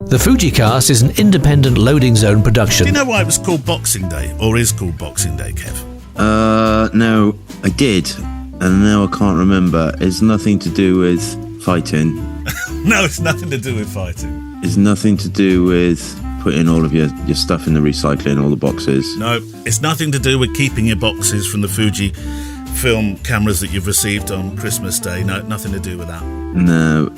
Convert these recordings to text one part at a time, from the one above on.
The FujiCast is an independent loading zone production. Do you know why it was called Boxing Day, or is called Boxing Day, Kev? No, I did, and now I can't remember. It's nothing to do with fighting. No, it's nothing to do with fighting. It's nothing to do with putting all of your stuff in the recycling, all the boxes. No, it's nothing to do with keeping your boxes from the Fuji film cameras that you've received on Christmas Day. No, nothing to do with that. No.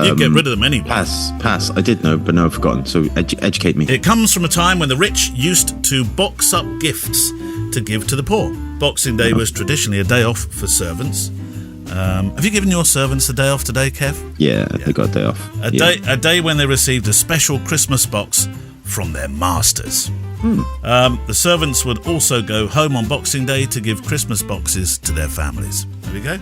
You get rid of them anyway. Pass. I did know, but now I've forgotten. So educate me. It comes from a time when the rich used to box up gifts to give to the poor. Boxing Day was traditionally a day off for servants. Have you given your servants a day off today, Kev? Yeah, they got a day off. A day when they received a special Christmas box from their masters. The servants would also go home on Boxing Day to give Christmas boxes to their families. There we go.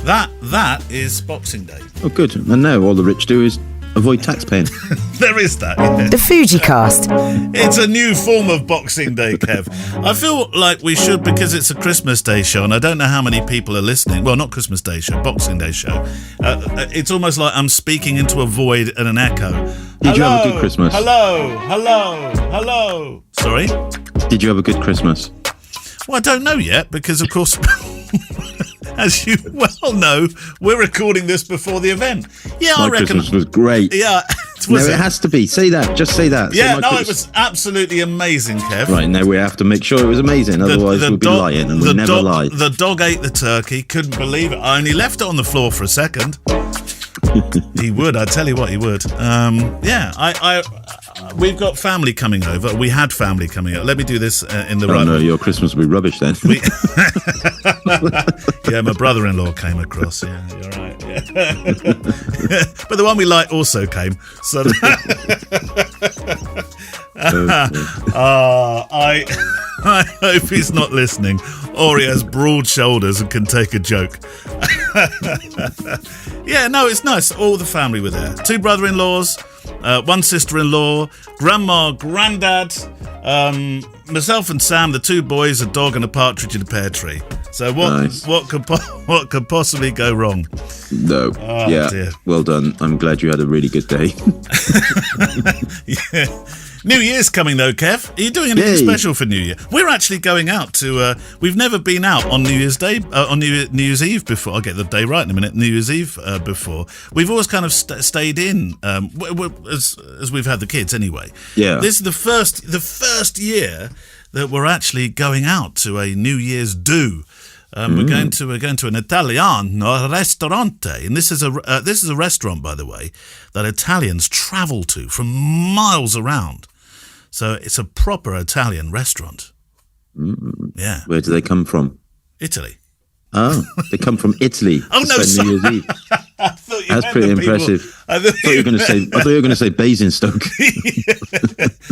That is Boxing Day. Oh, good. And now all the rich do is avoid tax paying. There is that. Yeah. The FujiCast. It's a new form of Boxing Day, Kev. I feel like we should, because it's a Christmas Day show, and I don't know how many people are listening. Well, not Christmas Day show, Boxing Day show. It's almost like I'm speaking into a void and an echo. Did you have a good Christmas? Hello. Sorry? Did you have a good Christmas? Well, I don't know yet, because, of course, as you well know, we're recording this before the event. Yeah, I reckon. Christmas was great. Yeah. It has to be. Say that. Just say that. Yeah, it was absolutely amazing, Kev. Right, now we have to make sure it was amazing. Otherwise, we'll be lying, and we never lie. The dog ate the turkey. Couldn't believe it. I only left it on the floor for a second. He would. I tell you what, he would. We've got family coming over. We had family coming over. Let me do this in the right way. No, your Christmas will be rubbish then. Yeah, my brother-in-law came across. Yeah, you're right. Yeah. But the one we like also came. So I hope he's not listening, or he has broad shoulders and can take a joke. Yeah, no, it's nice. All the family were there. 2 brother-in-laws, 1 sister-in-law, grandma, granddad, myself and Sam, the 2 boys, a dog and a partridge in a pear tree. So what could possibly go wrong? No. Dear. Well done. I'm glad you had a really good day. Yeah. New Year's coming though, Kev. Are you doing anything special for New Year? We're actually going out to. We've never been out on New Year's Day, on New Year's Eve before. I'll get the day right in a minute. New Year's Eve before. We've always kind of stayed in, as we've had the kids anyway. Yeah. This is the first year that we're actually going out to a New Year's do. We're going to an Italiano ristorante, and this is a restaurant, by the way, that Italians travel to from miles around. So it's a proper Italian restaurant. Yeah. Where do they come from? Italy. Oh, they come from Italy. Oh no, New Year's Eve. That's pretty impressive. I thought you were going to say Basingstoke.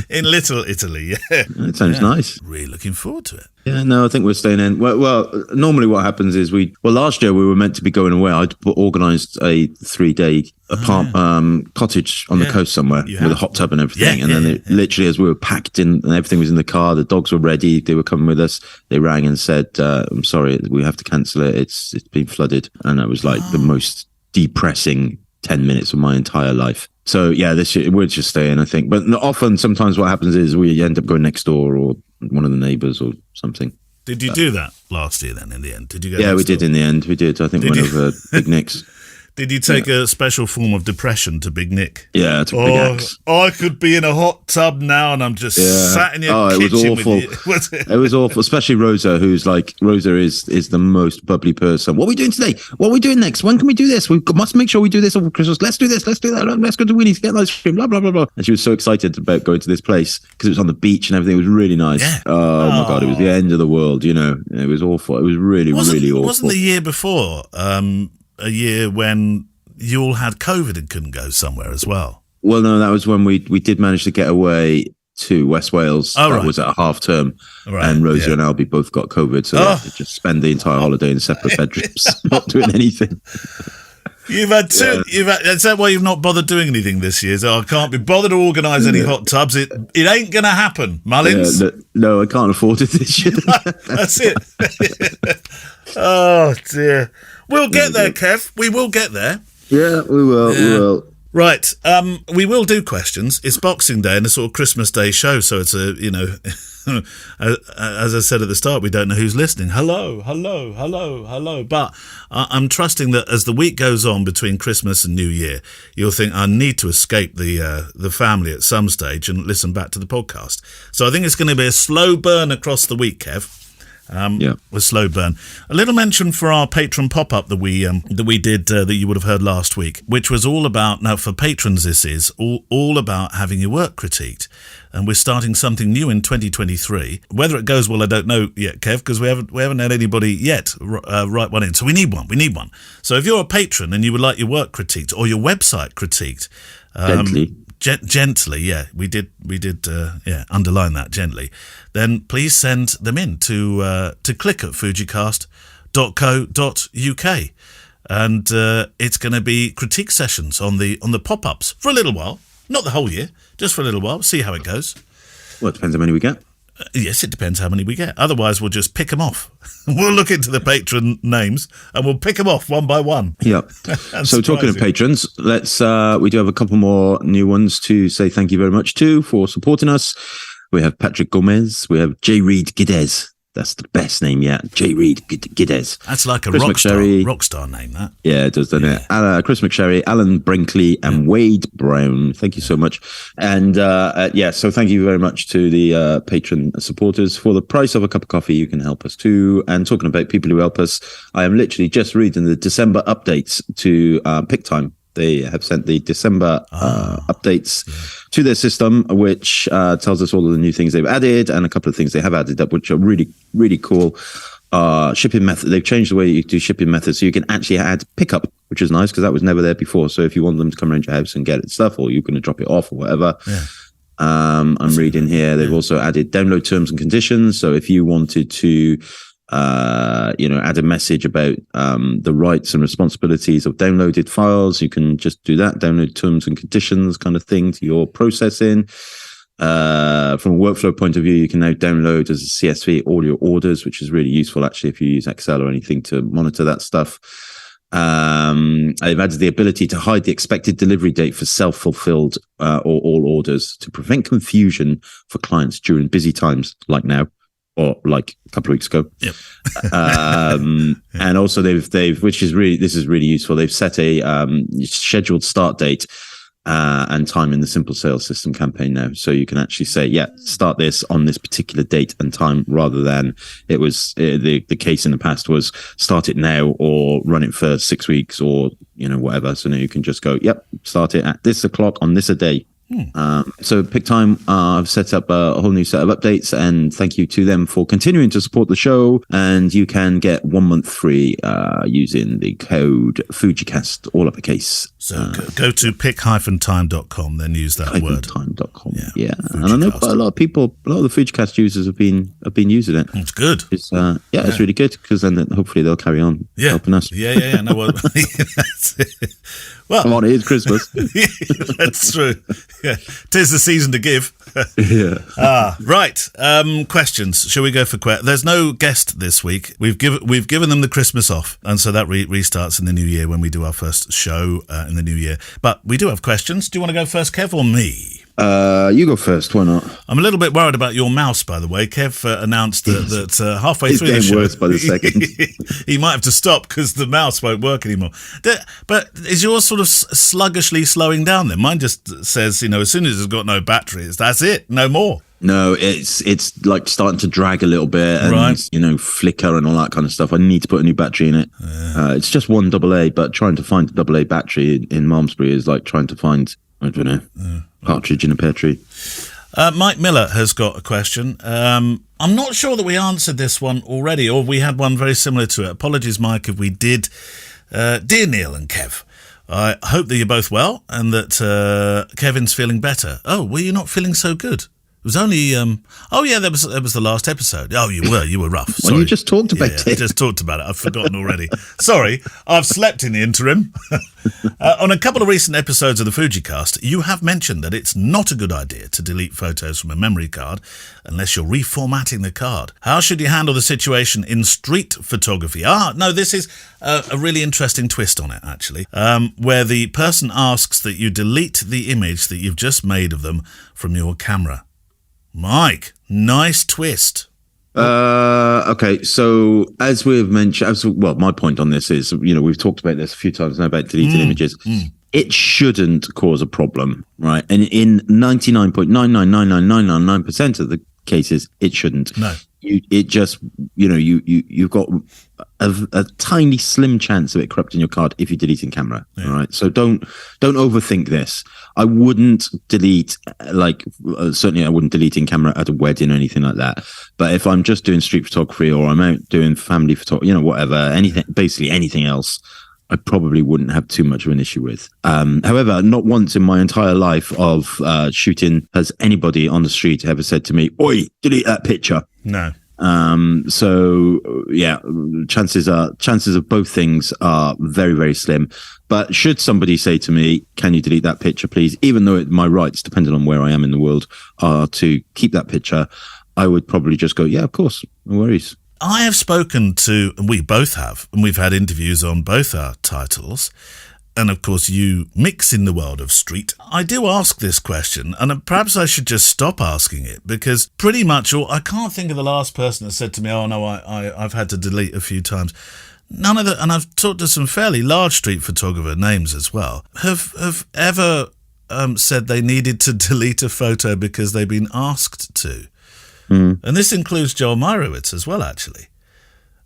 In Little Italy. Yeah. That sounds nice. Really looking forward to it. Yeah, no, I think we're staying in. Well, normally what happens is last year we were meant to be going away. I'd organised a 3-day cottage on the coast somewhere with a hot tub and everything. Literally as we were packed in and everything was in the car, the dogs were ready. They were coming with us. They rang and said, "I'm sorry, we have to cancel it. It's been flooded." And it was like the most depressing 10 minutes of my entire life. So yeah, this year we're just staying, I think. But often, sometimes what happens is we end up going next door or one of the neighbours or something. Did you do that last year then, in the end? Did you go? Yeah, we did in the end. We did. I think we went over Big Nick's. Did you take a special form of depression to Big Nick? Yeah, I took Big Axe. I could be in a hot tub now and I'm just sat in your kitchen. It was awful. It was awful, especially Rosa, who's like, Rosa is the most bubbly person. What are we doing today? What are we doing next? When can we do this? We must make sure we do this over Christmas. Let's do this. Let's do that. Let's go to Winnie's, get ice cream, blah, blah, blah, blah. And she was so excited about going to this place because it was on the beach and everything. It was really nice. Yeah. Oh my God, it was the end of the world, you know. It was awful. It was really awful. Wasn't the year before a year when you all had COVID and couldn't go somewhere as well? Well, no, that was when we did manage to get away to West Wales. That was at a half term. Right. And Rosa and Albie both got COVID. So they had to just spend the entire holiday in separate bedrooms, not doing anything. You've had two. Is that why you've not bothered doing anything this year? So I can't be bothered to organise any hot tubs. It ain't going to happen, Mullins. No, I can't afford it this year. That's it. Oh, dear. We'll get there, Kev. We will get there. Yeah, we will. We will. Right, we will do questions. It's Boxing Day and a sort of Christmas Day show, so it's a, as I said at the start, we don't know who's listening. Hello. But I'm trusting that as the week goes on between Christmas and New Year, you'll think, I need to escape the family at some stage and listen back to the podcast. So I think it's going to be a slow burn across the week, Kev. With slow burn. A little mention for our patron pop-up that we did that you would have heard last week, which was all about, now for patrons this is, all about having your work critiqued. And we're starting something new in 2023. Whether it goes well, I don't know yet, Kev, because we haven't had anybody yet write one in. So we need one. So if you're a patron and you would like your work critiqued or your website critiqued... Gently, yeah, we did, underline that gently. Then please send them in to click at FujiCast.co.uk, and it's going to be critique sessions on the pop-ups for a little while, not the whole year, just for a little while. See how it goes. Well, it depends how many we get. Yes, it depends how many we get. Otherwise, we'll just pick them off. We'll look into the patron names and we'll pick them off one by one. Yep. So talking of patrons, we do have a couple more new ones to say thank you very much to for supporting us. We have Patrick Gomez. We have J. Reed Gidez. That's the best name yet. J. Reed Gidez. That's like a rock star name, that. Yeah, it does, doesn't it? Chris McSherry, Alan Brinkley, and Wade Brown. Thank you so much. And so thank you very much to the patron supporters. For the price of a cup of coffee, you can help us too. And talking about people who help us, I am literally just reading the December updates to PickTime. They have sent the December updates to their system, which tells us all of the new things they've added and a couple of things they have added up, which are really, really cool. Shipping method. They've changed the way you do shipping methods, so you can actually add pickup, which is nice because that was never there before. So if you want them to come around your house and get stuff, or you're going to drop it off or whatever. Yeah. I'm reading here. They've also added download terms and conditions. So if you wanted to add a message about the rights and responsibilities of downloaded files, you can just do that, download terms and conditions kind of thing to your processing. From a workflow point of view, you can now download as a CSV all your orders, which is really useful actually if you use Excel or anything to monitor that stuff. I've added the ability to hide the expected delivery date for self-fulfilled or all orders to prevent confusion for clients during busy times like now. Or like a couple of weeks ago. Yep. And also they've this is really useful. They've set a scheduled start date and time in the Simple Sales System campaign now. So you can actually say, start this on this particular date and time, rather than it was the case in the past was start it now or run it for 6 weeks or whatever. So now you can just go, start it at this o'clock on this a day. So PickTime, I've set up a whole new set of updates, and thank you to them for continuing to support the show. And you can get 1 month free using the code FujiCast, all uppercase. So go to pick-time.com, then use that word. Time.com. Yeah. And I know quite a lot of people, a lot of the FujiCast users have been using it. It's good. It's really good, because then hopefully they'll carry on helping us. Yeah. No, well, that's it. Well, come on, it is Christmas. That's true. Yeah, 'tis the season to give. Right. Questions. Shall we go for questions? There's no guest this week. We've given them the Christmas off, and so that restarts in the new year when we do our first show in the new year. But we do have questions. Do you want to go first, Kev, or me? You go first. Why not? I'm a little bit worried about your mouse, by the way. Kev announced that halfway through the show, worse by the second. He might have to stop because the mouse won't work anymore. But is yours sort of sluggishly slowing down then? Mine just says, as soon as it's got no batteries, that's it, no more. No, it's like starting to drag a little bit and, flicker and all that kind of stuff. I need to put a new battery in it. It's just one AA, but trying to find a AA battery in Malmesbury is like trying to find, I don't know, partridge in a pear tree. Mike Miller has got a question. I'm not sure that we answered this one already, or we had one very similar to it. Apologies, Mike, if we did. Dear Neil and Kev, I hope that you're both well and that Kevin's feeling better. Oh, were you not feeling so good? It was only, there was the last episode. Oh, you were rough. Sorry. Well, you just talked about it. I just talked about it. I've forgotten already. Sorry, I've slept in the interim. On a couple of recent episodes of the FujiCast, you have mentioned that it's not a good idea to delete photos from a memory card unless you're reformatting the card. How should you handle the situation in street photography? No, this is a really interesting twist on it, actually, where the person asks that you delete the image that you've just made of them from your camera. Mike, nice twist. Okay, so as we've mentioned, my point on this is, we've talked about this a few times now about deleted images. It shouldn't cause a problem, right? And in 99.9999999% of the cases, it shouldn't. No. It just, you've got a tiny slim chance of it corrupting your card if you delete in camera. Yeah. All right. So don't overthink this. I wouldn't delete, certainly I wouldn't delete in camera at a wedding or anything like that. But if I'm just doing street photography or I'm out doing family photography, whatever, basically anything else, I probably wouldn't have too much of an issue with. However, not once in my entire life of shooting has anybody on the street ever said to me, "Oi, delete that picture." No. So yeah, chances of both things are very, very slim. But should somebody say to me, "Can you delete that picture, please?" Even though my rights, depending on where I am in the world, are to keep that picture, I would probably just go, "Yeah, of course, no worries." I have spoken to, and we both have, and we've had interviews on both our titles, and of course you mix in the world of street. I do ask this question, and perhaps I should just stop asking it, because pretty much I can't think of the last person that said to me, "Oh no, I've had to delete a few times." None of the, and I've talked to some fairly large street photographer names as well, have ever said they needed to delete a photo because they've been asked to. And this includes Joel Meyerowitz as well, actually.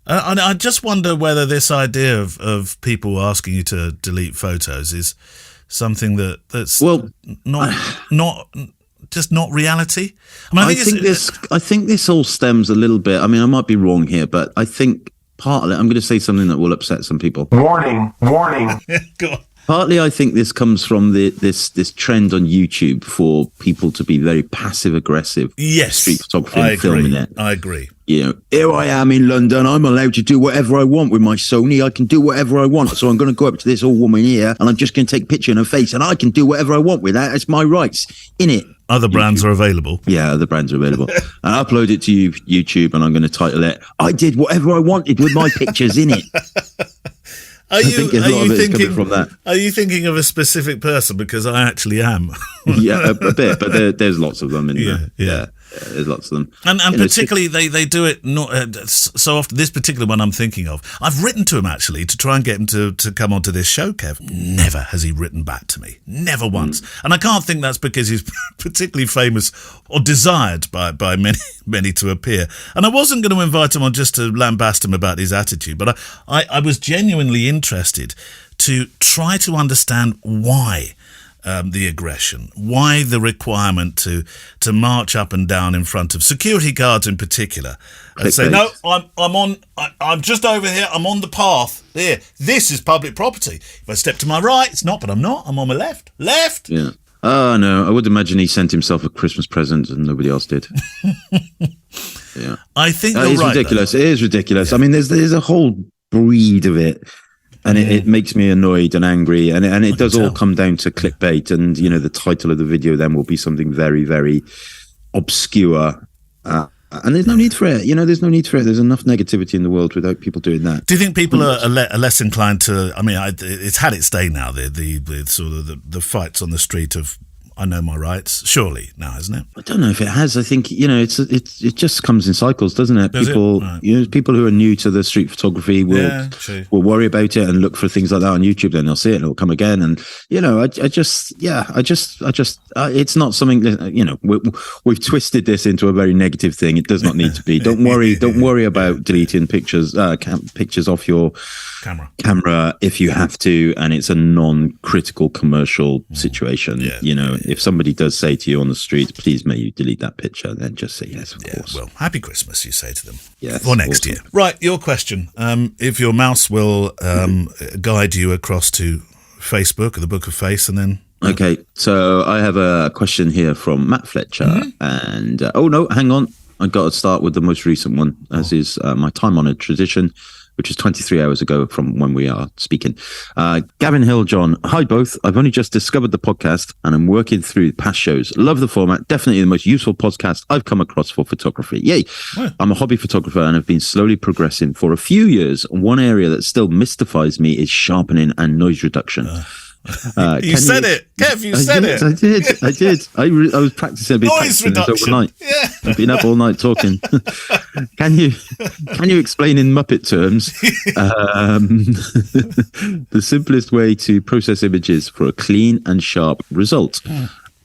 And I just wonder whether this idea of people asking you to delete photos is something that's not reality. I think this all stems a little bit. I mean, I might be wrong here, but I think partly I'm going to say something that will upset some people. Warning. Go on. Partly, I think this comes from this trend on YouTube for people to be very passive-aggressive. Yes, street photography and filming it. I agree. Here I am in London. I'm allowed to do whatever I want with my Sony. I can do whatever I want. So I'm going to go up to this old woman here, and I'm just going to take a picture in her face, and I can do whatever I want with that. It's my rights in it. Other brands are available. Yeah, other brands are available. I upload it to YouTube, and I'm going to title it, "I did whatever I wanted with my pictures in it." Are you thinking of a specific person? Because I actually am. Yeah, a bit, but there's lots of them in there. Yeah, there's lots of them. And particularly they do it not so often. This particular one I'm thinking of, I've written to him actually to try and get him to come onto this show, Kev. Never has he written back to me. Never once. And I can't think that's because he's particularly famous or desired by many to appear. And I wasn't going to invite him on just to lambast him about his attitude, but I was genuinely interested to try to understand why the aggression, why the requirement to march up and down in front of security guards in particular, and say, "No, I'm just over here. I'm on the path. Here, this is public property. If I step to my right, it's not, but I'm not. I'm on my left. Left." Yeah. Oh no, I would imagine he sent himself a Christmas present and nobody else did. Yeah, I think you're it's right. Ridiculous. Though. It is ridiculous. Yeah. I mean, there's a whole breed of it. And it makes me annoyed and angry, and it does all come down to clickbait, and the title of the video then will be something very, very obscure, and there's no need for it. There's no need for it. There's enough negativity in the world without people doing that. Do you think people are less inclined to? I mean, it's had its day now. The sort of the fights on the street of I know my rights. Surely now, hasn't it? I don't know if it has. I think it just comes in cycles, doesn't it? People, right. People who are new to the street photography will worry about it and look for things like that on YouTube. Then they'll see it and it'll come again. And it's not something that we've twisted this into a very negative thing. It does not need to be. Don't worry about deleting pictures off your camera if you have to, and it's a non-critical commercial situation. If somebody does say to you on the street, "Please may you delete that picture," then just say yes, of course. Well, happy Christmas, you say to them. Yes, or next year. Right, your question. If your mouse will guide you across to Facebook or the Book of Face and then Okay, so I have a question here from Matt Fletcher, and hang on, I got to start with the most recent one, as is my time-honoured tradition, which is 23 hours ago from when we are speaking. Gavin Hill, John, hi both. I've only just discovered the podcast and I'm working through past shows. Love the format. Definitely the most useful podcast I've come across for photography. Yay. I'm a hobby photographer and have been slowly progressing for a few years. One area that still mystifies me is sharpening and noise reduction. You said it, Kev. You said it. I did. I was practicing a bit noise reduction overnight. Yeah, I've been up all night talking. Can you explain in Muppet terms the simplest way to process images for a clean and sharp result?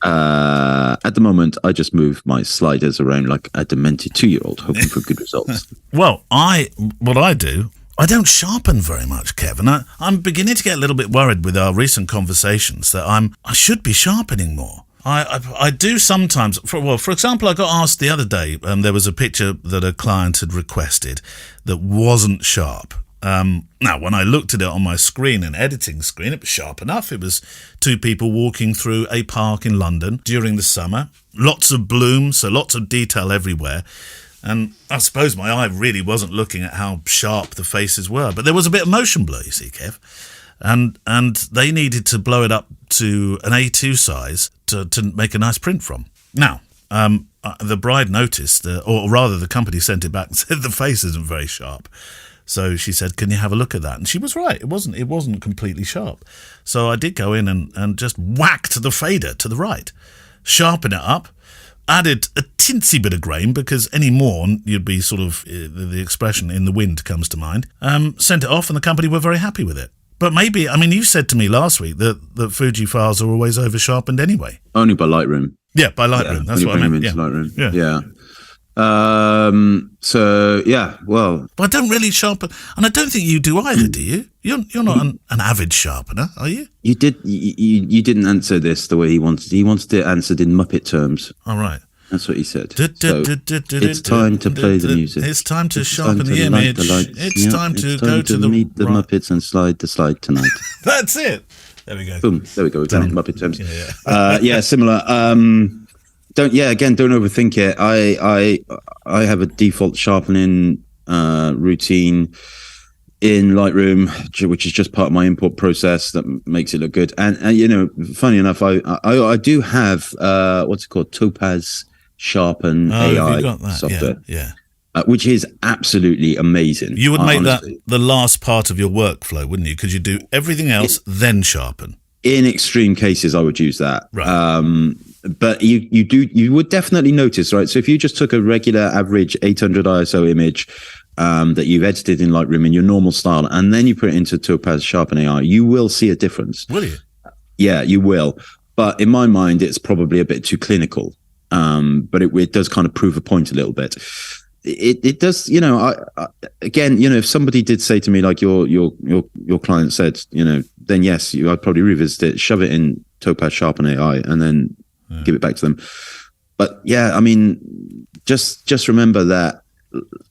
At the moment, I just move my sliders around like a demented 2-year-old, hoping for good results. Well, what I do. I don't sharpen very much, Kev, and I'm beginning to get a little bit worried with our recent conversations that I should be sharpening more. I do sometimes. For example, I got asked the other day, there was a picture that a client had requested that wasn't sharp. Now, when I looked at it on my screen, an editing screen, it was sharp enough. It was 2 people walking through a park in London during the summer. Lots of bloom, so lots of detail everywhere. And I suppose my eye really wasn't looking at how sharp the faces were. But there was a bit of motion blur, you see, Kev. And they needed to blow it up to an A2 size to make a nice print from. Now, the bride noticed, or rather the company sent it back and said the face isn't very sharp. So she said, can you have a look at that? And she was right. It wasn't completely sharp. So I did go in and just whacked the fader to the right, sharpen it up, added a tinsy bit of grain because any more you'd be sort of, the expression in the wind comes to mind, sent it off and the company were very happy with it. But maybe, you said to me last week that Fuji files are always over sharpened anyway. Only by Lightroom. Yeah, by Lightroom. That's what I meant. Yeah. Lightroom. Yeah. Well. But I don't really sharpen, and I don't think you do either, do you? You're not an avid sharpener, are you? You didn't answer this the way he wanted. He wanted it answered in Muppet terms. All right. That's what he said. So it's time to play the music. It's time to sharpen the image. It's time to go to meet the Muppets and slide the slide tonight. That's it. There we go. Boom. There we go. We've done it in Muppet terms. Yeah. Similar. Don't overthink it. I have a default sharpening routine in Lightroom, which is just part of my import process that makes it look good. And funny enough, I do have what's it called, Topaz Sharpen AI software. Yeah. Which is absolutely amazing. You would make that the last part of your workflow, wouldn't you? Because you do everything else, then sharpen. In extreme cases, I would use that. Right. But you would definitely notice, right? So if you just took a regular average 800 ISO image that you've edited in Lightroom in your normal style, and then you put it into Topaz Sharpen AI, you will see a difference. Will you? Yeah, you will. But in my mind, it's probably a bit too clinical. But it does kind of prove a point a little bit. It does, if somebody did say to me, like your client said, then yes, I'd probably revisit it, shove it in Topaz Sharpen AI, and then give it back to them. But yeah, just remember that,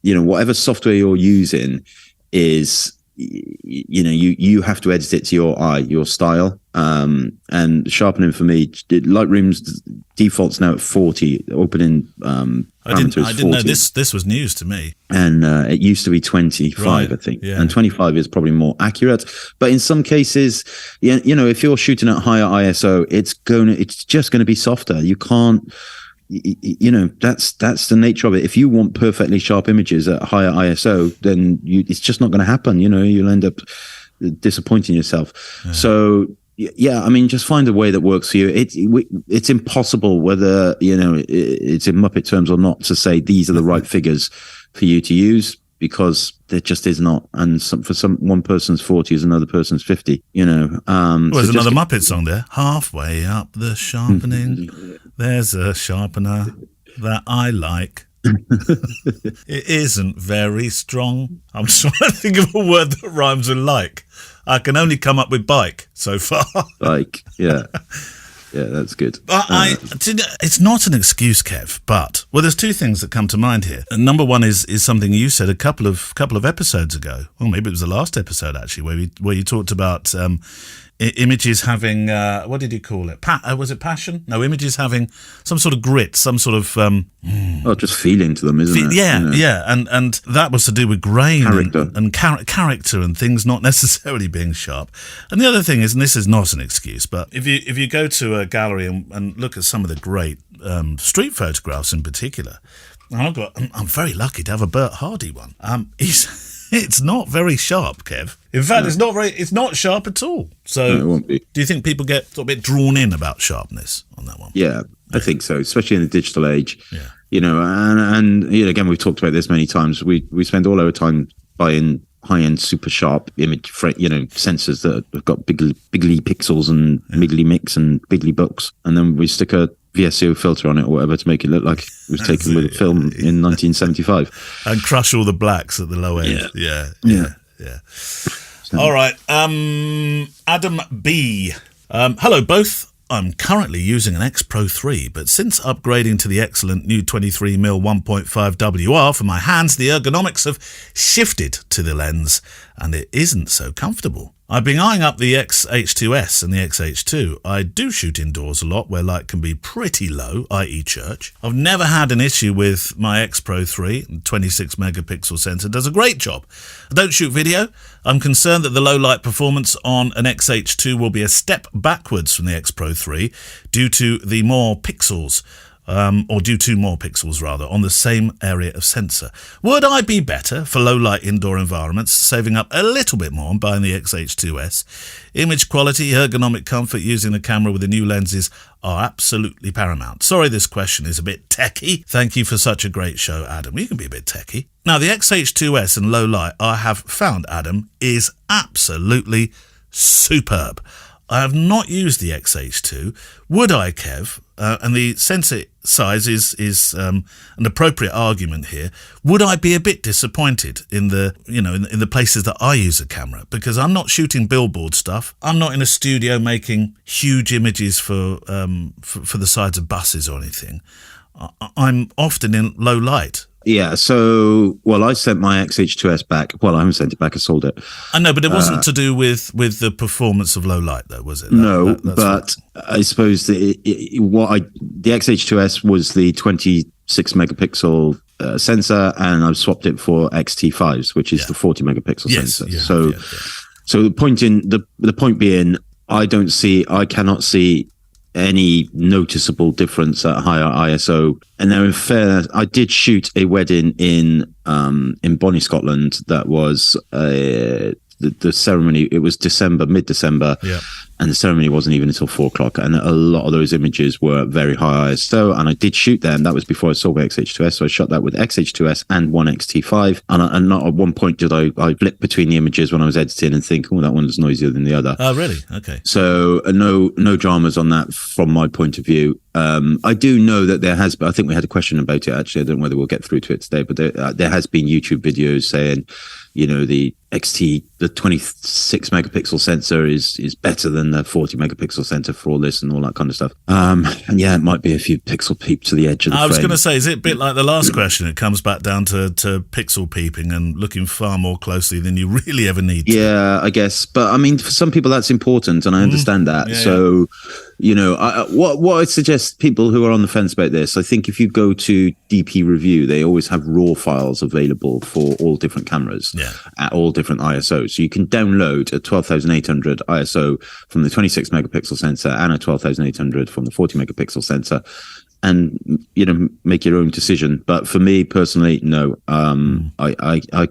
whatever software you're using is, you have to edit it to your eye, your style. And sharpening for me, Lightroom's default's now at 40, opening parameter is 40. I didn't know this was news to me. And it used to be 25, right, I think. Yeah. And 25 is probably more accurate. But in some cases, if you're shooting at higher ISO, it's just going to be softer. You can't, that's the nature of it. If you want perfectly sharp images at higher ISO, then it's just not going to happen. You'll end up disappointing yourself. Yeah. So yeah, just find a way that works for you. It's impossible, whether it's in Muppet terms or not, to say these are the right figures for you to use, because there just is not. And one person's 40 is another person's 50. There's another Muppet song there. Halfway up the sharpening, there's a sharpener that I like. It isn't very strong. I'm trying to think of a word that rhymes with like. I can only come up with bike so far. Bike, yeah. Yeah, that's good. It's not an excuse, Kev, but there's two things that come to mind here. And number one is something you said a couple of episodes ago. Well, maybe it was the last episode actually, where you talked about images having, what did you call it? Was it passion? No, images having some sort of grit, some sort of... just feeling to them, isn't it? Yeah, yeah. And that was to do with grain character. and character and things not necessarily being sharp. And the other thing is, and this is not an excuse, but if you go to a gallery and look at some of the great street photographs in particular, and I'm very lucky to have a Bert Hardy one. It's not very sharp, Kev. In fact, it's not sharp at all. So, no, it won't be. Do you think people get a bit drawn in about sharpness on that one? Yeah, I think so, especially in the digital age. Yeah. And again, we've talked about this many times. We spend all our time buying high-end, super sharp image, sensors that have got bigly pixels and bigly mix and bigly books, and then we stick a VSCO filter on it or whatever to make it look like it was taken with a film in 1975, and crush all the blacks at the low end. Yeah. All right, Adam B. Hello, both. I'm currently using an X Pro 3, but since upgrading to the excellent new 23mm 1.5 WR for my hands, the ergonomics have shifted to the lens, and it isn't so comfortable. I've been eyeing up the H2S and the H2. I do shoot indoors a lot where light can be pretty low, i.e. church. I've never had an issue with my X Pro 3. 26 megapixel sensor does a great job. I don't shoot video. I'm concerned that the low light performance on an X-H2 will be a step backwards from the X Pro 3 due to more pixels on the same area of sensor. Would I be better for low light indoor environments, saving up a little bit more and buying the X-H2S? Image quality, ergonomic comfort using the camera with the new lenses are absolutely paramount. Sorry this question is a bit techie. Thank you for such a great show, Adam. You can be a bit techie. Now, the X-H2S and low light, I have found, Adam, is absolutely superb. I have not used the X-H2. Would I, Kev? And the sensor size is an appropriate argument here. Would I be a bit disappointed in the places that I use a camera? Because I'm not shooting billboard stuff. I'm not in a studio making huge images for the sides of buses or anything. I'm often in low light. Yeah, so, I sent my X-H2S back. Well, I haven't sent it back, I sold it. I know, but it wasn't to do with the performance of low light, though, was it? I suppose the X-H2S was the 26 megapixel sensor, and I've swapped it for XT5s, which is the 40 megapixel sensor. So the point being, I cannot see any noticeable difference at higher ISO. And now, in fairness, I did shoot a wedding in Bonnie, Scotland. That was the ceremony. It was mid-December, and the ceremony wasn't even until 4:00. And a lot of those images were very high ISO, and I did shoot them. That was before I saw my X-H2S, so I shot that with X-H2S and one XT5. And not at one point did I flip between the images when I was editing and think, oh, that one's noisier than the other. Oh, really? Okay. So no dramas on that from my point of view. I do know that I think we had a question about it, actually. I don't know whether we'll get through to it today, but there has been YouTube videos saying, the the 26 megapixel sensor is better than the 40 megapixel sensor for all this and all that kind of stuff. And it might be a few pixel peep to the edge of the frame. I was going to say, is it a bit like the last question? It comes back down to pixel peeping and looking far more closely than you really ever need to. Yeah, I guess. But I mean, for some people that's important, and I understand that. What I suggest people who are on the fence about this, I think if you go to DP Review, they always have raw files available for all different cameras at all different ISOs. So you can download a 12,800 ISO from the 26 megapixel sensor and a 12,800 from the 40 megapixel sensor, and make your own decision. But for me personally, no, I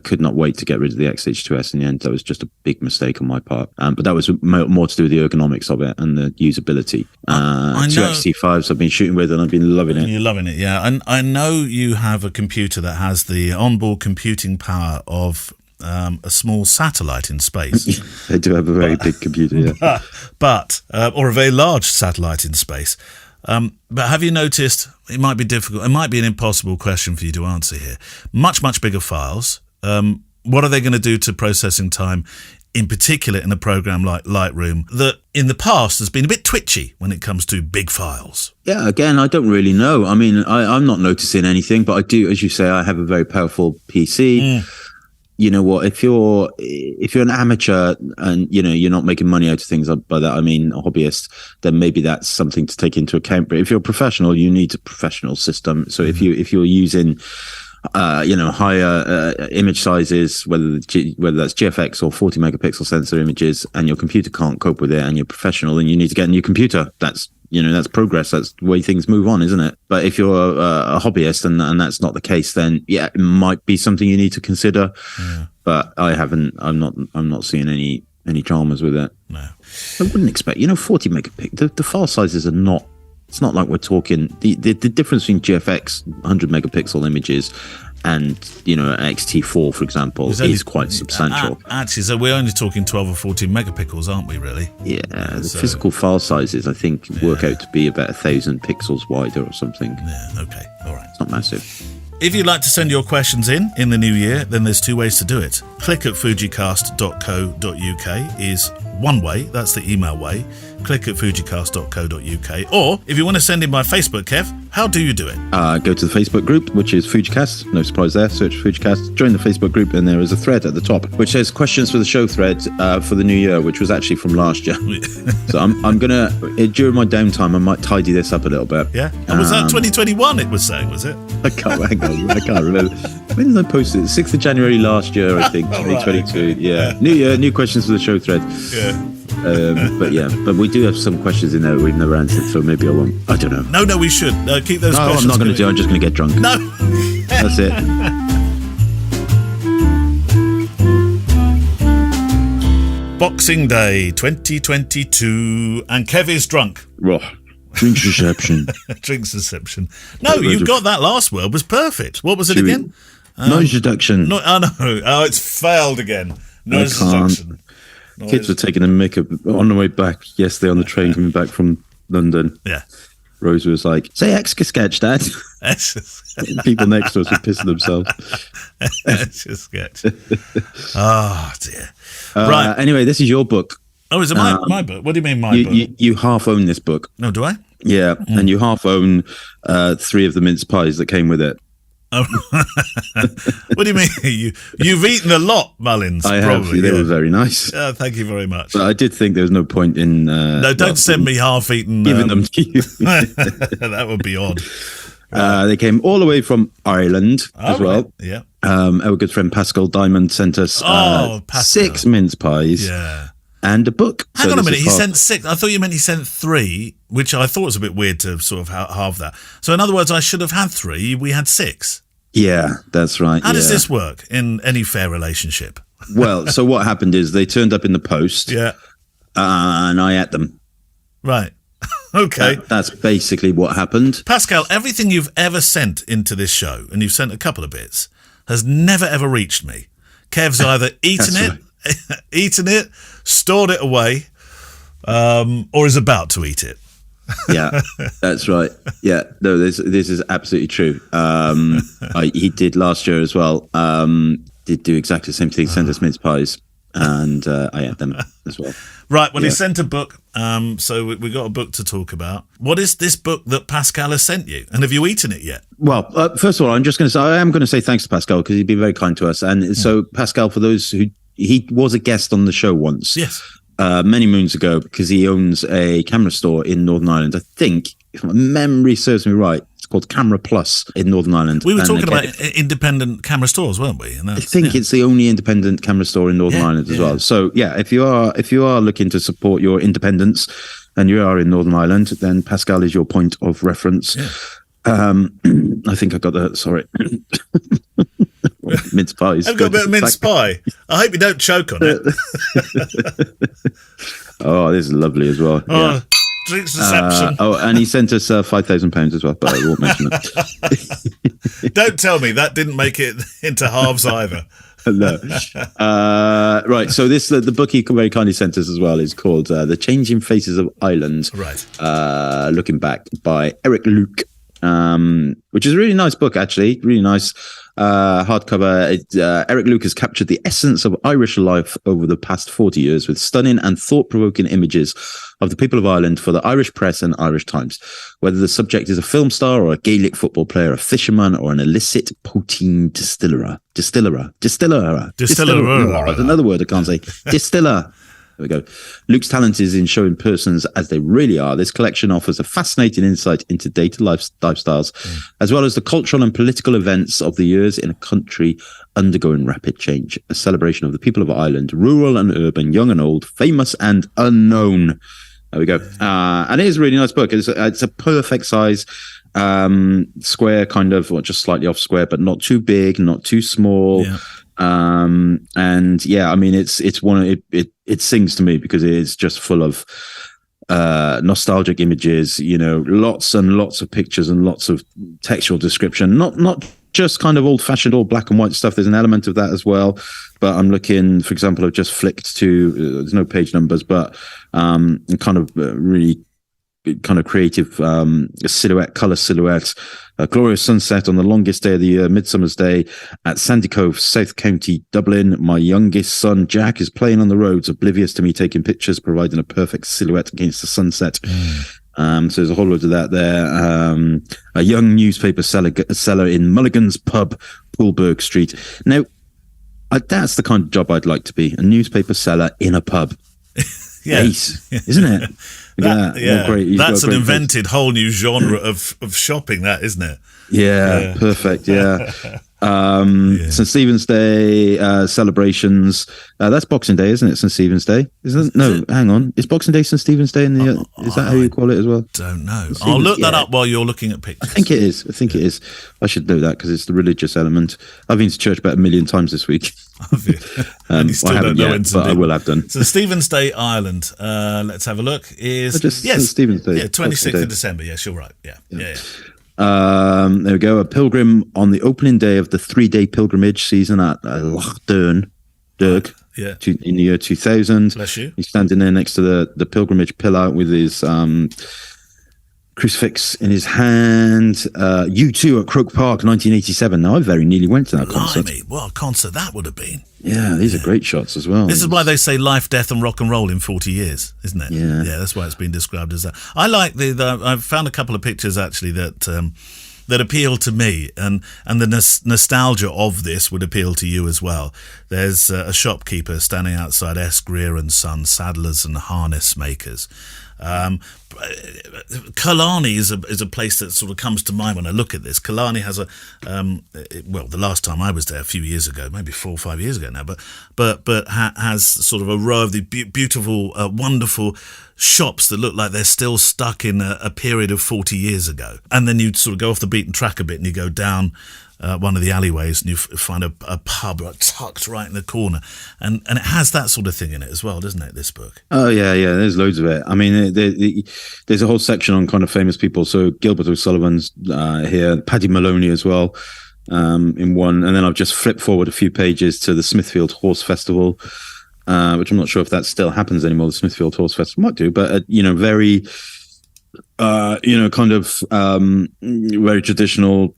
could not wait to get rid of the X-H2S in the end. That was just a big mistake on my part. But that was more to do with the ergonomics of it and the usability. Two XT5s I've been shooting with, and I've been loving it. You're loving it, yeah. And I know you have a computer that has the onboard computing power of a small satellite in space. They do have a very big computer, yeah. Or a very large satellite in space. But have you noticed, it might be difficult, it might be an impossible question for you to answer here. Much, much bigger files. What are they going to do to processing time, in particular in a program like Lightroom, that in the past has been a bit twitchy when it comes to big files? Yeah, again, I don't really know. I mean, I'm not noticing anything, but I do, as you say, I have a very powerful PC. you know what, if you're an amateur and you're not making money out of things, by that I mean a hobbyist, then maybe that's something to take into account. But if you're a professional, you need a professional system. So if you're using higher image sizes, whether that's GFX or 40 megapixel sensor images, and your computer can't cope with it, and you're professional, then you need to get a new computer. That's progress. That's the way things move on, isn't it? But if you're a hobbyist and that's not the case, then yeah, it might be something you need to consider. Yeah. But I'm not seeing any dramas with it. No, I wouldn't expect. 40 megapixel. The file sizes are not. It's not like we're talking the difference between GFX 100 megapixel images and XT4, for example, is quite substantial. Actually, so we're only talking 12 or 14 megapixels, aren't we? Really? Yeah. The physical file sizes, I think, work out to be about 1,000 pixels wider or something. Yeah. Okay. All right. It's not massive. If you'd like to send your questions in the new year, then there's two ways to do it. Click at fujicast.co.uk is one way. That's the email way. Click at fujicast.co.uk. Or if you want to send in by Facebook, Kev, how do you do it? Go to the Facebook group, which is FujiCast. No surprise there. Search FujiCast. Join the Facebook group, and there is a thread at the top which says questions for the show thread for the new year, which was actually from last year. So I'm gonna during my downtime, I might tidy this up a little bit. Yeah. And was that 2021? It was saying, was it? I can't remember. When did I post it? 6th of January last year, I think. 2022. Right, okay. Yeah. New year, new questions for the show thread. Yeah. But we do have some questions in there we've never answered, so maybe I won't. I don't know. No, we should keep those. No, questions I'm not going to do. I'm just going to get drunk. No, that's it. Boxing Day 2022, and Kev is drunk. Drinks reception. Drinks reception. No, you got that last word was perfect. What was it again? Noise reduction. No, it's failed again. Noise reduction. Kids were taking a makeup on the way back yesterday on the train coming back from London. Yeah. Rosie was like, say Etch-a-Sketch, Dad. People next to us were pissing themselves. Etch-a-Sketch. Oh, dear. Right. Anyway, this is your book. Oh, is it my book? What do you mean my book? You half own this book. No, do I? Yeah, and you half own 3 of the mince pies that came with it. Oh. What do you mean? You've eaten a lot, Mullins. I probably, have. They were very nice. Thank you very much. But I did think there was no point in... don't send me half-eaten... Giving them to you. That would be odd. They came all the way from Ireland as well. Right. Yeah. Our good friend Pascal Diamond sent us 6 mince pies. Yeah. And a book. Hang on a minute, he sent 6. I thought you meant he sent 3, which I thought was a bit weird to sort of halve that. So in other words, I should have had 3, we had 6. Yeah, that's right. How does this work in any fair relationship? Well, so what happened is they turned up in the post. Yeah. And I ate them. Right. Okay. That's basically what happened. Pascal, everything you've ever sent into this show, and you've sent a couple of bits, has never ever reached me. Kev's either eaten it, stored it away, or is about to eat it. Yeah, that's right. Yeah, no, this is absolutely true. He did last year as well. Did do exactly the same thing, sent us mince pies, and I ate them as well. Right, well, he sent a book, so we got a book to talk about. What is this book that Pascal has sent you, and have you eaten it yet? Well, first of all, I am going to say thanks to Pascal because he's been very kind to us. And so, Pascal, for those who... He was a guest on the show once. Yes. Many moons ago, because he owns a camera store in Northern Ireland. I think, if my memory serves me right, it's called Camera Plus in Northern Ireland. We were talking about independent camera stores, weren't we? And I think it's the only independent camera store in Northern Ireland as well. So yeah, if you are looking to support your independence and you are in Northern Ireland, then Pascal is your point of reference. Yeah. I think I got that. Sorry. Mince pies. I've got a bit of mince pie. I hope you don't choke on it. Oh, this is lovely as well. Oh, yeah. Drinks reception. And he sent us £5,000 as well, but I won't mention it. Don't tell me that didn't make it into halves either. No. Right. So the book he very kindly sent us as well is called The Changing Faces of Ireland. Right. Looking Back by Eric Luke. which is a really nice book, actually. Really nice hardcover. Eric Lucas captured the essence of Irish life over the past 40 years with stunning and thought-provoking images of the people of Ireland for the Irish Press and Irish Times. Whether the subject is a film star or a Gaelic football player, a fisherman or an illicit poteen distiller. That's another word I can't say. Distiller. There we go. Luke's talent is in showing persons as they really are. This collection offers a fascinating insight into dated lifestyles, as well as the cultural and political events of the years in a country undergoing rapid change. A celebration of the people of Ireland, rural and urban, young and old, famous and unknown. There we go. And it is a really nice book. It's a perfect size, square kind of, or just slightly off square, but not too big, not too small. Yeah. And yeah, I mean, it's one, it sings to me because it is just full of nostalgic images, you know, lots and lots of pictures and lots of textual description, not just kind of old-fashioned old black and white stuff. There's an element of that as well, but I'm looking, for example, I've just flicked to there's no page numbers, but kind of really kind of creative color silhouettes. A glorious sunset on the longest day of the year, Midsummer's Day, at Sandy Cove, South County, Dublin. My youngest son, Jack, is playing on the roads, oblivious to me taking pictures, providing a perfect silhouette against the sunset. So there's a whole load of that there. A young newspaper seller in Mulligan's Pub, Poolberg Street. Now, that's the kind of job I'd like to be, a newspaper seller in a pub. Yeah. Ace, isn't it? That's an invented whole new genre of shopping, that, isn't it? Yeah. Perfect. Yeah. St. Stephen's Day celebrations. That's Boxing Day, isn't it? St. Stephen's Day, isn't it? No, hang on. Is Boxing Day St. Stephen's Day in the? Is that how you call it as well? Don't know. I'll look that up while you're looking at pictures. I think it is. I should know that because it's the religious element. I've been to church about 1 million times this week. And you still don't know when but I will have done. So Stephen's Day, Ireland. Let's have a look. St. Stephen's Day. Yeah, 26th of December. Yes, you're right. Yeah. There we go. A pilgrim on the opening day of the 3-day pilgrimage season at Loch Durn, Dirk, in the year 2000. Bless you. He's standing there next to the pilgrimage pillar with his crucifix in his hand. U2 at Croke Park, 1987. Now, I very nearly went to that concert. What a concert that would have been. Yeah, these are great shots as well. This is why they say life, death, and rock and roll in 40 years, isn't it? Yeah. Yeah, that's why it's been described as that. I like I've found a couple of pictures actually that appeal to me, and the nostalgia of this would appeal to you as well. There's a shopkeeper standing outside S. Greer and Son, saddlers and harness makers. Killarney is a place that sort of comes to mind when I look at this. Killarney has the last time I was there a few years ago, maybe 4 or 5 years ago now, but has sort of a row of the beautiful, wonderful shops that look like they're still stuck in a period of 40 years ago. And then you sort of go off the beaten track a bit and you go down one of the alleyways and you find a pub tucked right in the corner, and it has that sort of thing in it as well, doesn't it, this book? Oh yeah, there's loads of it. I mean, there's a whole section on kind of famous people. So Gilbert O'Sullivan's here, Paddy Maloney as well, in one, and then I've just flipped forward a few pages to the Smithfield Horse Festival, which I'm not sure if that still happens anymore. The Smithfield Horse Festival might do, but very kind of very traditional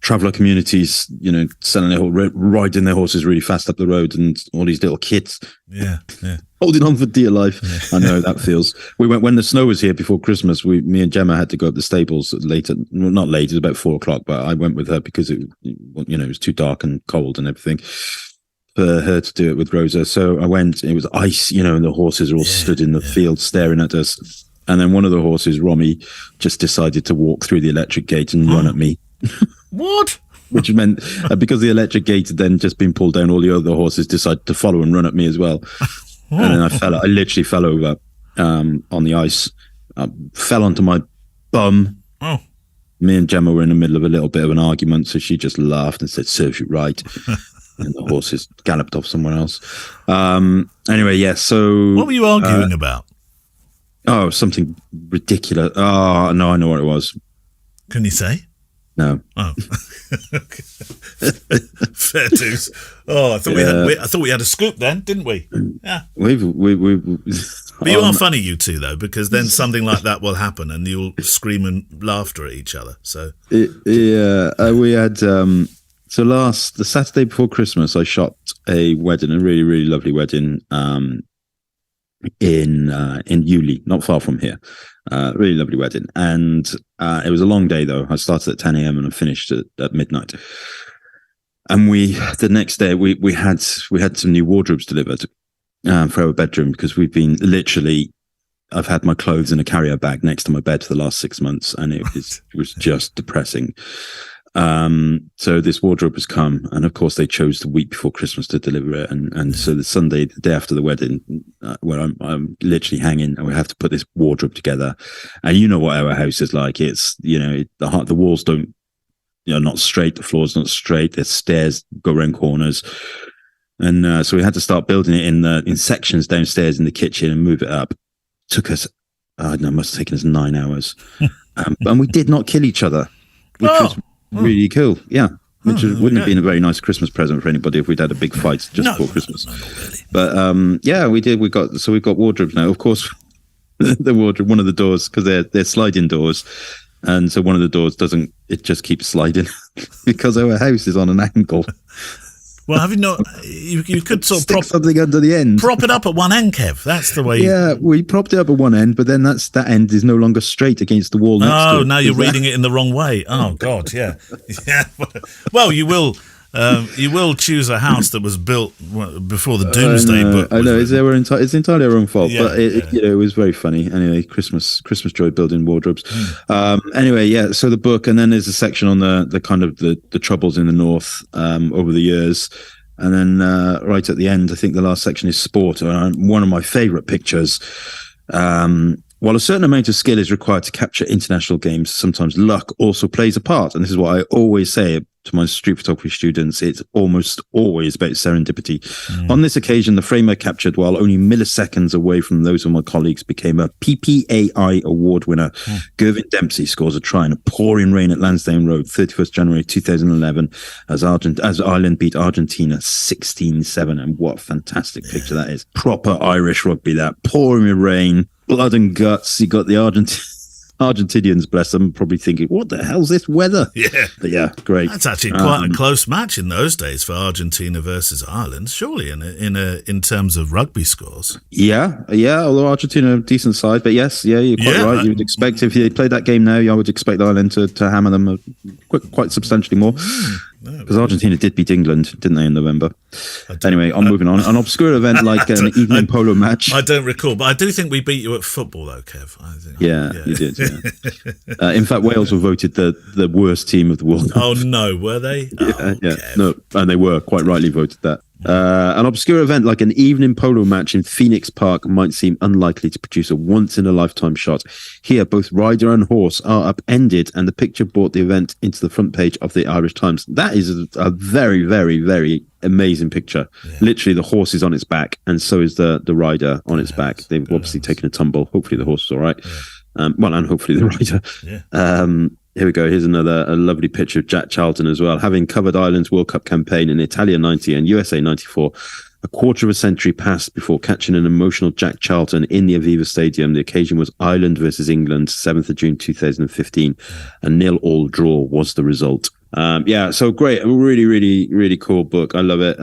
traveller communities, selling riding their horses really fast up the road, and all these little kids, holding on for dear life. Yeah. I know that feels. We went when the snow was here before Christmas. Me and Gemma had to go up the stables later. Well, not late. It was about 4 o'clock, but I went with her because it was too dark and cold and everything for her to do it with Rosa. So I went. It was ice, and the horses are all stood in the field staring at us. And then one of the horses, Romy, just decided to walk through the electric gate and run at me. What? Which meant because the electric gate had then just been pulled down, all the other horses decided to follow and run at me as well. And then I literally fell over on the ice, fell onto my bum. Oh. Me and Gemma were in the middle of a little bit of an argument, so she just laughed and said, "Serves you right." And the horses galloped off somewhere else. Anyway, yeah, so... What were you arguing about? Oh, something ridiculous. Oh, no, I know what it was. Can you say? No. Oh, fair dues. Oh, I thought we had a scoop then, didn't we? Yeah. We've But you are funny, you two, though, because then something like that will happen and you'll scream and laughter at each other. So we had the Saturday before Christmas, I shot a wedding, a really, really lovely wedding in Uli, not far from here. Really lovely wedding, and it was a long day though. I started at 10 a.m. and I finished at midnight. And the next day we had some new wardrobes delivered for our bedroom, because we've been literally, I've had my clothes in a carrier bag next to my bed for the last 6 months, and it was just depressing. So this wardrobe has come, and of course they chose the week before Christmas to deliver it, and so the Sunday, the day after the wedding, where I'm literally hanging, and we have to put this wardrobe together. And you know what our house is like. It's, the walls don't, not straight, the floor's not straight, the stairs go around corners. And so we had to start building it in sections downstairs in the kitchen and move it up. Took us, it must have taken us 9 hours. And we did not kill each other, which was really cool. Yeah. Which wouldn't have been a very nice Christmas present for anybody if we'd had a big fight just before Christmas. No, not really. But we did. We've got wardrobes now. Of course, the wardrobe, one of the doors, because they're sliding doors. And so one of the doors it just keeps sliding because our house is on an angle. Well, have you not? You could sort of prop something under the end. Prop it up at one end, Kev. That's the way. Yeah, we propped it up at one end, but then that end is no longer straight against the wall next to it. Oh, now you're reading it in the wrong way. Oh God, yeah, yeah. Well, you will choose a house that was built before the Doomsday Book. I know it's entirely our own fault, but it was very funny. Anyway, Christmas joy building wardrobes. So the book, and then there's a section on the kind of the troubles in the north over the years, and then right at the end, I think the last section is sport. One of my favourite pictures. While a certain amount of skill is required to capture international games, sometimes luck also plays a part. And this is what I always say to my street photography students. It's almost always about serendipity. On this occasion, the frame I captured, while only milliseconds away from those of my colleagues, became a PPAI award winner. Gervin Dempsey scores a try in a pouring rain at Lansdowne Road, 31st January 2011, as Ireland beat Argentina 16-7. And what a fantastic picture that is. Proper Irish rugby, that pouring rain. Blood and guts. You got the Argentinians, bless them, probably thinking, what the hell's this weather? Yeah. But yeah, great. That's actually quite a close match in those days for Argentina versus Ireland, surely, in terms of rugby scores. Yeah, although Argentina a decent side, but yes, you're quite right. You would expect, if you played that game now, I would expect Ireland to hammer them quite substantially more. Because Argentina did beat England, didn't they, in November? Anyway, I'm moving on. An obscure event like an evening polo match. I don't recall, but I do think we beat you at football, though, Kev. You did. Yeah. In fact, Wales were voted the worst team of the World Cup. Oh no, were they? No, and they were quite rightly voted that. An obscure event like an evening polo match in Phoenix Park might seem unlikely to produce a once-in-a-lifetime shot. Here, both rider and horse are upended, and the picture brought the event into the front page of the Irish Times. That is a very, very, very amazing picture. Yeah. Literally, the horse is on its back, and so is the rider on its back. They've obviously taken a tumble. Hopefully, the horse is all right. Yeah. And hopefully the rider. Yeah. Here we go. Here's a lovely picture of Jack Charlton as well. Having covered Ireland's World Cup campaign in Italia 90 and USA 94, a quarter of a century passed before catching an emotional Jack Charlton in the Aviva Stadium. The occasion was Ireland versus England, 7th of June 2015. A 0-0 draw was the result. So great. A really, really, really cool book. I love it.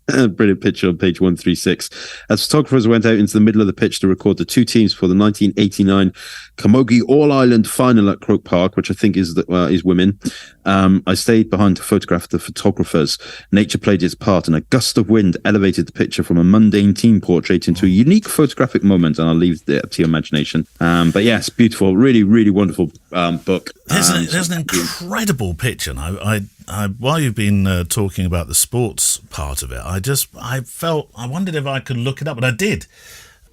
Brilliant picture on page 136. As photographers went out into the middle of the pitch to record the two teams for the 1989 Camogie All-Ireland final at Croke Park, which I think is women, I stayed behind to photograph the photographers. Nature played its part, and a gust of wind elevated the picture from a mundane team portrait into a unique photographic moment, and I'll leave it up to your imagination. But yes, beautiful, really, really wonderful book. There's an incredible picture, and I while you've been talking about the sports part of it, I wondered if I could look it up, but I did.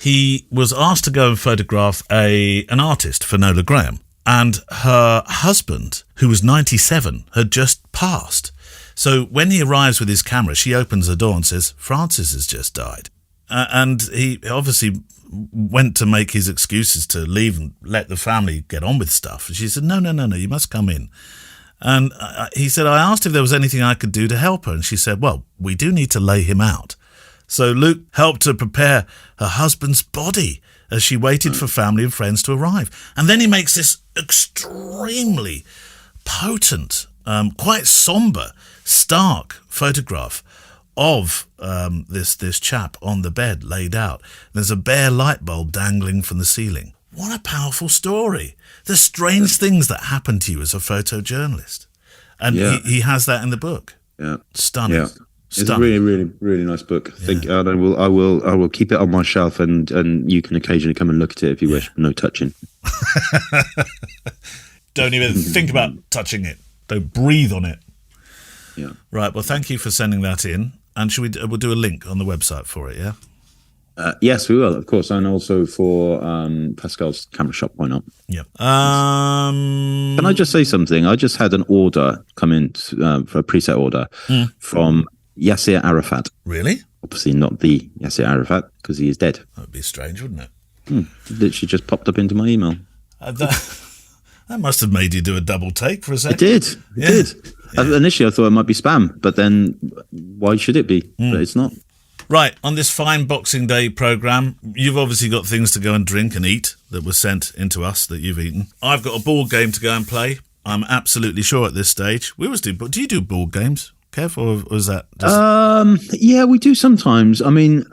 He was asked to go and photograph an artist, Finola Graham, and her husband, who was 97, had just passed. So when he arrives with his camera, she opens the door and says, "Francis has just died." And he obviously went to make his excuses to leave and let the family get on with stuff. And she said, no, you must come in. And he said, I asked if there was anything I could do to help her. And she said, well, we do need to lay him out. So Luke helped her prepare her husband's body. as she waited for family and friends to arrive. And then he makes this extremely potent, quite somber, stark photograph of this chap on the bed laid out. There's a bare light bulb dangling from the ceiling. What a powerful story. The strange things that happen to you as a photojournalist. And he has that in the book. Yeah. Stunning. Yeah. It's a really, really, really nice book. I will keep it on my shelf, and you can occasionally come and look at it if you wish. No touching. Don't even think about touching it. Don't breathe on it. Yeah. Right. Well, thank you for sending that in. And we'll do a link on the website for it, yeah? Yes, we will, of course. And also for Pascal's camera shop, why not? Yeah. Can I just say something? I just had an order come in for a preset order from Yasser Arafat. Really? Obviously not the Yasser Arafat, because he is dead. That would be strange, wouldn't it? Literally just popped up into my email. That must have made you do a double take for a second. It did. Yeah. Initially, I thought it might be spam, but then why should it be? But it's not. Right, on this fine Boxing Day programme, you've obviously got things to go and drink and eat that were sent into us that you've eaten. I've got a board game to go and play. I'm absolutely sure at this stage. We always do, but do you do board games, Kev, or is that just... Yeah, we do sometimes. I mean,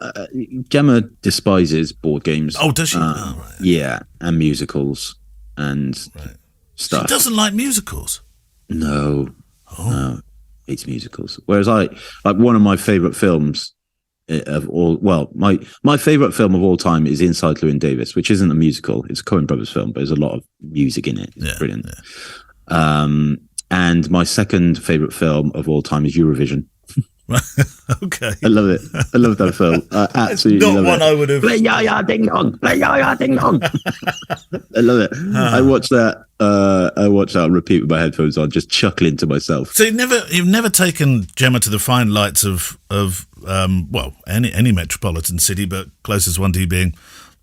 Gemma despises board games. Oh, does she? Right. Yeah, and musicals and stuff. She doesn't like musicals? No. No, hates musicals. Whereas like one of my favourite films of all, well, my favourite film of all time is Inside Llewyn Davis, which isn't a musical. It's a Coen Brothers film, but there's a lot of music in it. It's brilliant. Yeah. And my second favourite film of all time is Eurovision. Okay. I love it. I love that film. Absolutely not love one it. I would have. Play Ya-Ya Ding Dong. Play Ya-Ya Ding Dong. I love it. I watched that on repeat with my headphones on, just chuckling to myself. So you've never taken Gemma to the fine lights of any metropolitan city, but closest one to you being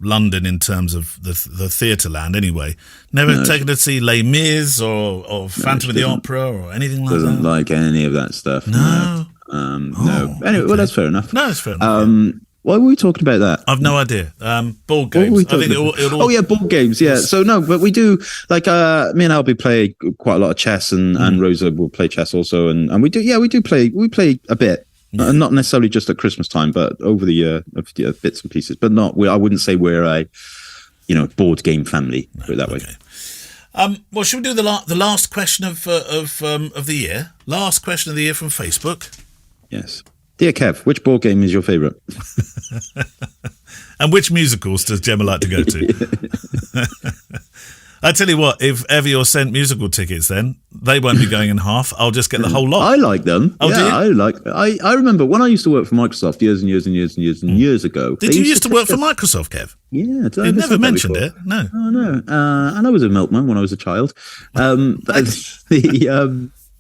London in terms of the theatre land anyway. Never taken her to see Les Mis or Phantom of the Opera or anything like that? Doesn't like any of that stuff. No. No. Anyway, well, that's fair enough. No, that's fair enough. Why were we talking about that? I've no idea. Board games. I think Oh yeah, board games. Yeah. So no, but we do like me and Albie play quite a lot of chess, and Rosa will play chess also, and we do play. We play a bit, not necessarily just at Christmas time, but over the year, bits and pieces. But not. I wouldn't say we're a board game family. Put it that way. Well, should we do the last question of the year? Last question of the year from Facebook. Yes. Dear Kev, which board game is your favourite? And which musicals does Gemma like to go to? I tell you what, if ever you're sent musical tickets, then they won't be going in half. I'll just get the whole lot. I like them. Oh, yeah, do you? I remember when I used to work for Microsoft years and years ago. Did you used to work for Microsoft, Kev? Yeah. You never mentioned it. No. Oh, no. And I was a milkman when I was a child.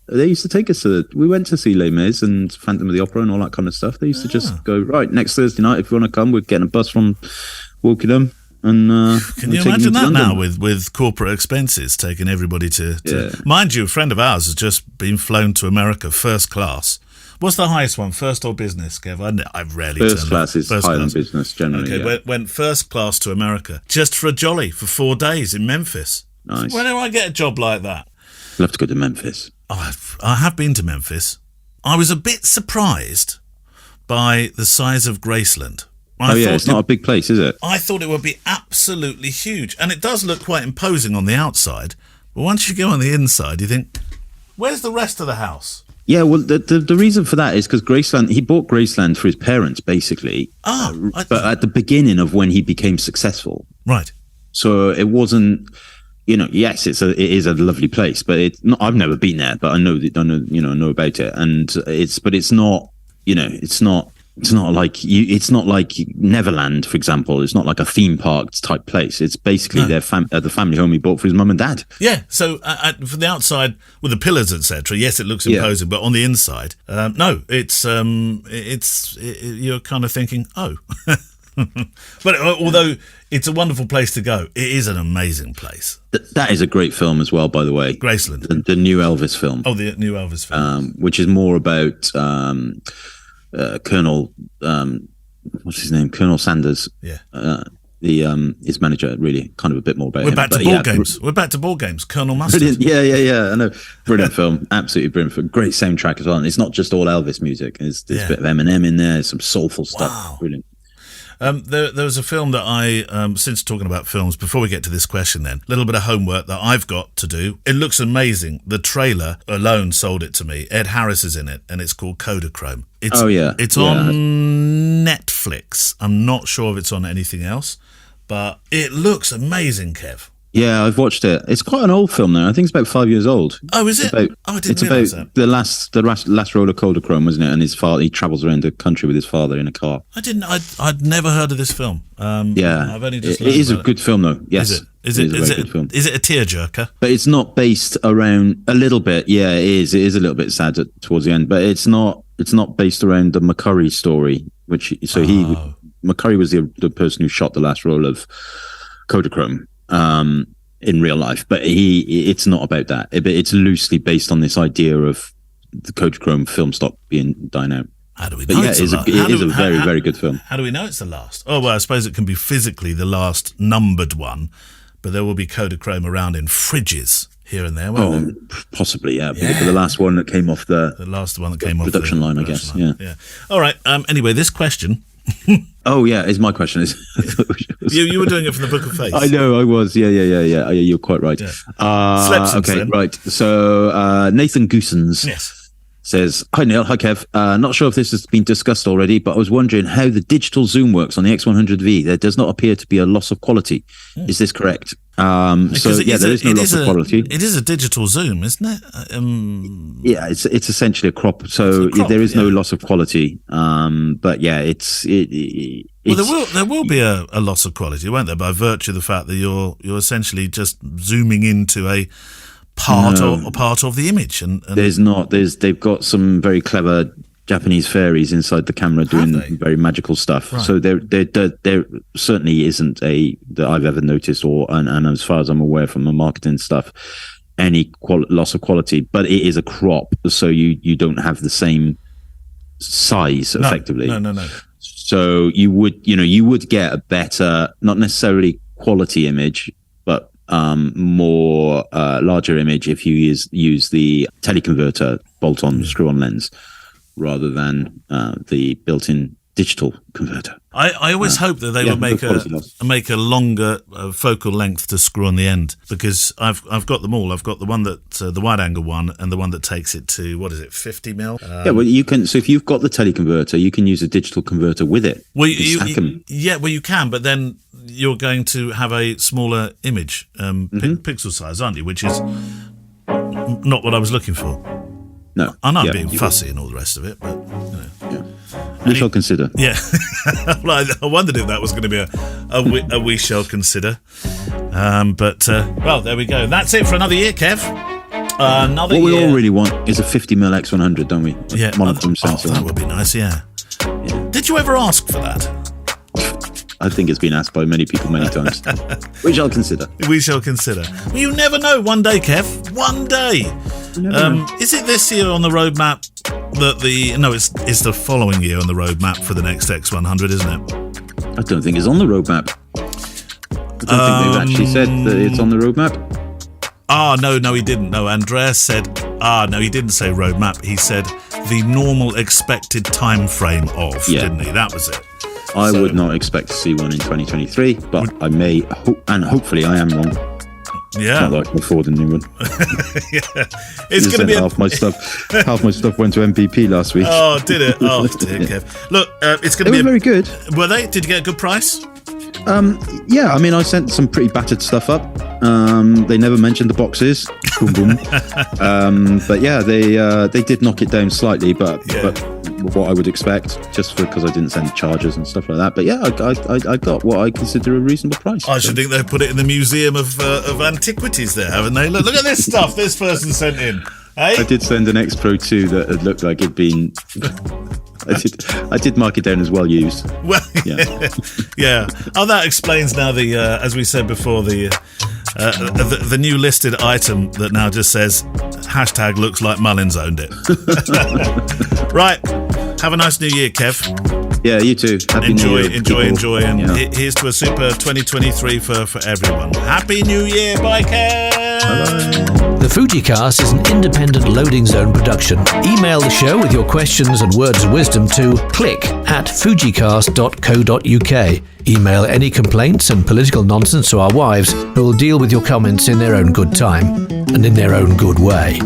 They used to take us we went to see Les Mis and Phantom of the Opera and all that kind of stuff. They used to just go, right, next Thursday night, if you want to come, we're getting a bus from Wokingham. And can you imagine that now with corporate expenses taking everybody to mind you, a friend of ours has just been flown to America first class. What's the highest one, first or business, Kev? I've rarely first class is higher than business generally. Okay, went first class to America just for a jolly for 4 days in Memphis. Nice. When do I get a job like that? Love to go to Memphis. I have been to Memphis. I was a bit surprised by the size of Graceland. It's not a big place, is it? I thought it would be absolutely huge. And it does look quite imposing on the outside. But once you go on the inside, you think, where's the rest of the house? Yeah, well, the reason for that is because Graceland, he bought Graceland for his parents, basically. But at the beginning of when he became successful. Right. So it wasn't... yes, it is a lovely place, but I've never been there, but I know about it, and it's not like Neverland, for example. It's not like a theme park type place. It's basically the family home he bought for his mum and dad. Yeah. So from the outside with the pillars, etc. Yes, it looks imposing, but on the inside, no. It's you're kind of thinking, oh. But although it's a wonderful place to go, it is an amazing place. That is a great film as well, by the way. Graceland, the new Elvis film. Oh, the new Elvis film, which is more about Colonel, what's his name? Colonel Sanders. Yeah. his manager really kind of a bit more about We're him. back to board games. We're back to board games. Colonel Mustard. Brilliant. Yeah. I know. Brilliant film. Absolutely brilliant film. Great soundtrack as well. And it's not just all Elvis music. There's a bit of Eminem in there. Some soulful stuff. Wow. Brilliant. There was a film that I, since talking about films, before we get to this question then, a little bit of homework that I've got to do. It looks amazing. The trailer alone sold it to me. Ed Harris is in it, and it's called Kodachrome. It's on Netflix. I'm not sure if it's on anything else, but it looks amazing, Kev. Yeah, I've watched it. It's quite an old film now. I think it's about 5 years old. Oh, is it? I didn't realise that. The last roll of Kodachrome, wasn't it? And his father, he travels around the country with his father in a car. I'd never heard of this film. I've only just. It is a good film, though. Yes, Is it a good film. Is it a tearjerker? But it's not based around a little bit. Yeah, it is. It is a little bit sad towards the end, but it's not based around the McCurry story. McCurry was the person who shot the last roll of Kodachrome. In real life, but it's not about that. It's loosely based on this idea of the Kodachrome film stock dying out. How do we know it's the last? It is a very, very good film. How do we know it's the last? Oh, well, I suppose it can be physically the last numbered one, but there will be Kodachrome around in fridges here and there, won't there? Possibly, yeah. But the last one that came off the last one that came off production line, I guess. Yeah. All right. Anyway, this question. Oh yeah, is my question is you were doing it from the Book of Face. I know I was. Yeah. You're quite right. Yeah. Okay, then. right. So Nathan Goosens says, "Hi Neil, hi Kev. Not sure if this has been discussed already, but I was wondering how the digital zoom works on the X100V. There does not appear to be a loss of quality. Is this correct?" There is no loss of quality. It is a digital zoom, isn't it? Yeah, it's essentially a crop. So there is no loss of quality. But yeah, it's there will be a loss of quality, won't there? By virtue of the fact that you're essentially just zooming into a part of the image, and they've got some very clever Japanese fairies inside the camera doing very magical stuff. Right. So there certainly isn't that I've ever noticed, and as far as I'm aware from the marketing stuff, any loss of quality. But it is a crop, so you don't have the same size effectively. No. So you would get a better, not necessarily quality image, but more larger image if you use the teleconverter bolt-on screw-on lens rather than the built-in digital converter. I always hope that they will make a longer focal length to screw on the end, because I've got them all. I've got the one that the wide angle one, and the one that takes it to 50 mil. Well, you can. So if you've got the teleconverter, you can use a digital converter with it. Well, you can, but then you're going to have a smaller image, pixel size, aren't you? Which is not what I was looking for. No, I know I'm being fussy and all the rest of it, but we shall consider. Yeah, I wondered if that was going to be a we shall consider. Well, there we go. That's it for another year, Kev. Another year. What we all really want is a 50mm X100, don't we? Yeah, that would be nice. Yeah. Did you ever ask for that? I think it's been asked by many people many times. We shall consider. We shall consider. Well, you never know. One day, Kev. One day. Is it this year on the roadmap that it's the following year on the roadmap for the next X100, isn't it? I don't think it's on the roadmap. I don't think they've actually said that it's on the roadmap. No, he didn't. No, Andreas said, no, he didn't say roadmap. He said the normal expected time frame of, didn't he? That was it. I would not expect to see one in 2023, but I may, and hopefully I am wrong. Yeah, not that I can afford a new one. It's going to be half my stuff went to MPP last week. Oh, did it? Oh, dear, Kev. Look, it's going to be very good. Were they? Did you get a good price? Yeah, I mean, I sent some pretty battered stuff up. They never mentioned the boxes. Boom, boom. But yeah, they did knock it down slightly, but what I would expect, just because I didn't send chargers and stuff like that. But yeah, I got what I consider a reasonable price. I should think they've put it in the Museum of Antiquities there, haven't they? Look at this stuff this person sent in. Hey? I did send an X Pro 2 that had looked like it'd been... I did mark it down as well used. Well, yeah. Oh, that explains now the, as we said before, the new listed item that now just says hashtag looks like Mullins owned it. Right. Have a nice new year, Kev. Yeah, you too. Happy New Year, enjoy. And here's to a super 2023 for everyone. Happy New Year. Bye, Kev. Bye-bye. The FujiCast is an independent Loading Zone production. Email the show with your questions and words of wisdom to click@fujicast.co.uk. Email any complaints and political nonsense to our wives, who will deal with your comments in their own good time and in their own good way.